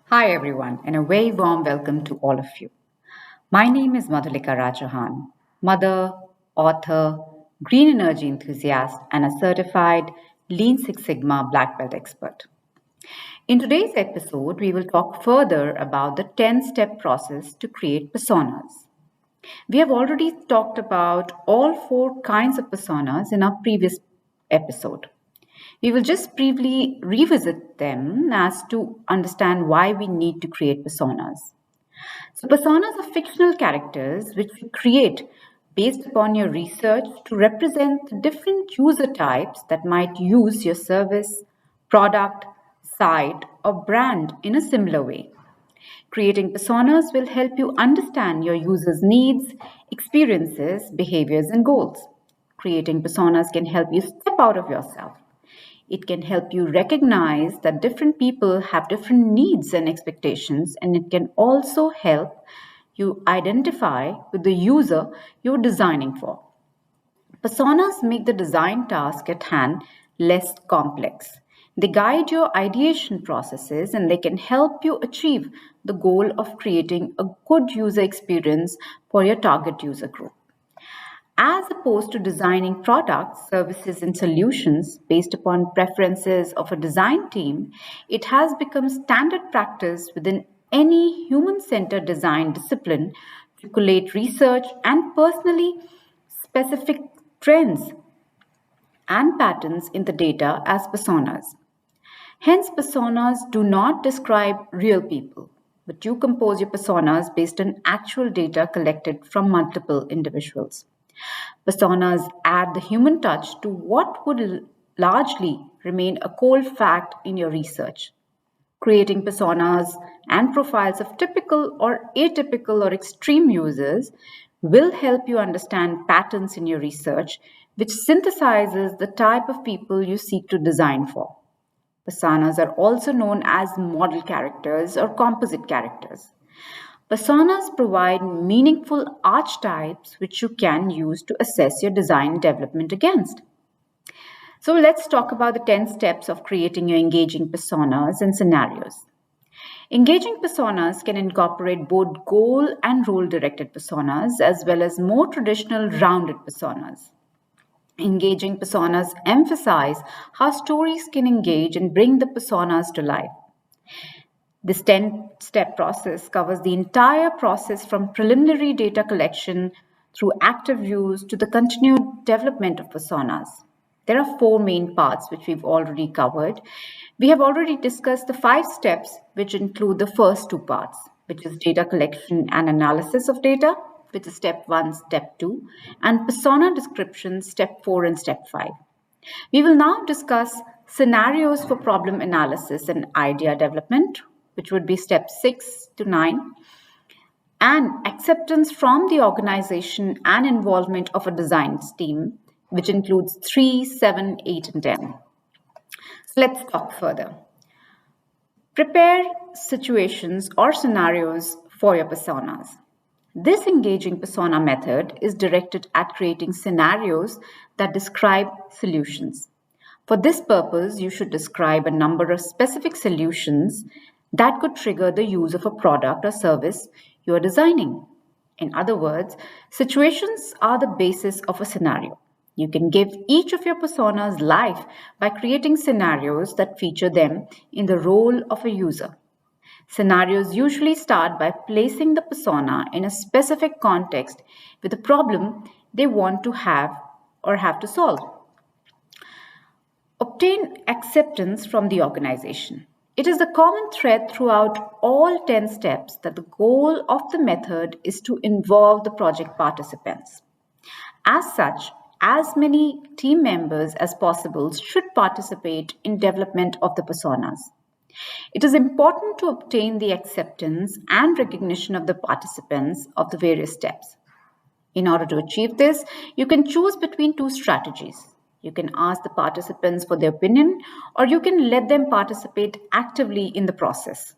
Hi, everyone, and a very warm welcome to all of you. My name is Madhulika Rajahan, mother, author, green energy enthusiast, and a certified Lean Six Sigma Black Belt expert. In today's episode, we will talk further about the 10-step process to create personas. We have already talked about all four kinds of personas in our previous episode. We will just briefly revisit them as to understand why we need to create personas. So, personas are fictional characters which you create based upon your research to represent the different user types that might use your service, product, site, or brand in a similar way. Creating personas will help you understand your users' needs, experiences, behaviors, and goals. Creating personas can help you step out of yourself. It can help you recognize that different people have different needs and expectations, and it can also help you identify with the user you're designing for. Personas make the design task at hand less complex. They guide your ideation processes and they can help you achieve the goal of creating a good user experience for your target user group. As opposed to designing products, services, and solutions based upon preferences of a design team, it has become standard practice within any human centered design discipline to collate research and personally specific trends and patterns in the data as personas. Hence, personas do not describe real people, but you compose your personas based on actual data collected from multiple individuals. Personas add the human touch to what would largely remain a cold fact in your research. Creating personas and profiles of typical or atypical or extreme users will help you understand patterns in your research, which synthesizes the type of people you seek to design for. Personas are also known as model characters or composite characters. Personas provide meaningful archetypes which you can use to assess your design development against. So let's talk about the 10 steps of creating your engaging personas and scenarios. Engaging personas can incorporate both goal and role directed personas as well as more traditional rounded personas. Engaging personas emphasize how stories can engage and bring the personas to life. This 10-step process covers the entire process from preliminary data collection through active use to the continued development of personas. There are four main parts which we've already covered. We have already discussed the 5 steps, which include the first 2 parts, which is data collection and analysis of data, which is step 1, step 2, and persona description, step 4 and step 5. We will now discuss scenarios for problem analysis and idea development, which would be step 6 to 9, and acceptance from the organization and involvement of a design team, which includes 3, 7, 8, and 10. So let's talk further. Prepare situations or scenarios for your personas. This engaging persona method is directed at creating scenarios that describe solutions. For this purpose, you should describe a number of specific solutions that could trigger the use of a product or service you are designing. In other words, situations are the basis of a scenario. You can give each of your personas life by creating scenarios that feature them in the role of a user. Scenarios usually start by placing the persona in a specific context with a problem they want to have or have to solve. Obtain acceptance from the organization. It is the common thread throughout all 10 steps that the goal of the method is to involve the project participants. As such, as many team members as possible should participate in development of the personas. It is important to obtain the acceptance and recognition of the participants of the various steps. In order to achieve this, you can choose between 2 strategies. You can ask the participants for their opinion, or you can let them participate actively in the process.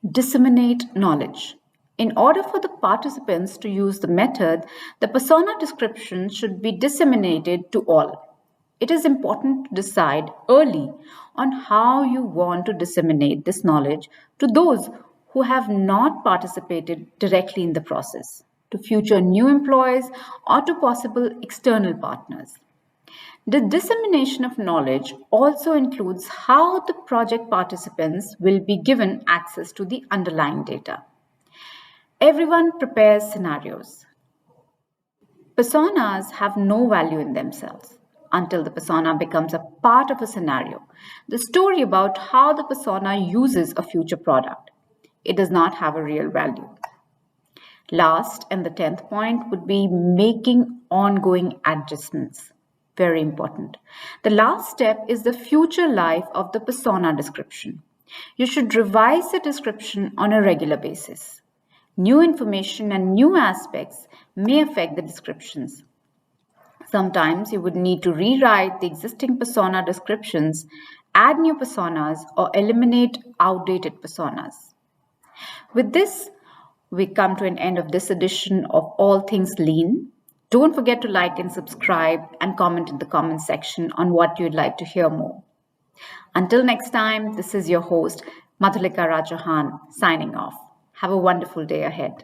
Disseminate knowledge. In order for the participants to use the method, the persona description should be disseminated to all. It is important to decide early on how you want to disseminate this knowledge to those who have not participated directly in the process, to future new employees, or to possible external partners. The dissemination of knowledge also includes how the project participants will be given access to the underlying data. Everyone prepares scenarios. Personas have no value in themselves until the persona becomes a part of a scenario. The story about how the persona uses a future product. It does not have a real value. Last, and the 10th point would be making ongoing adjustments. Very important. The last step is the future life of the persona description. You should revise the description on a regular basis. New information and new aspects may affect the descriptions. Sometimes you would need to rewrite the existing persona descriptions, add new personas, or eliminate outdated personas. With this, we come to an end of this edition of All Things Lean. Don't forget to like and subscribe and comment in the comment section on what you'd like to hear more. Until next time, this is your host, Madhulika Rajahan, signing off. Have a wonderful day ahead.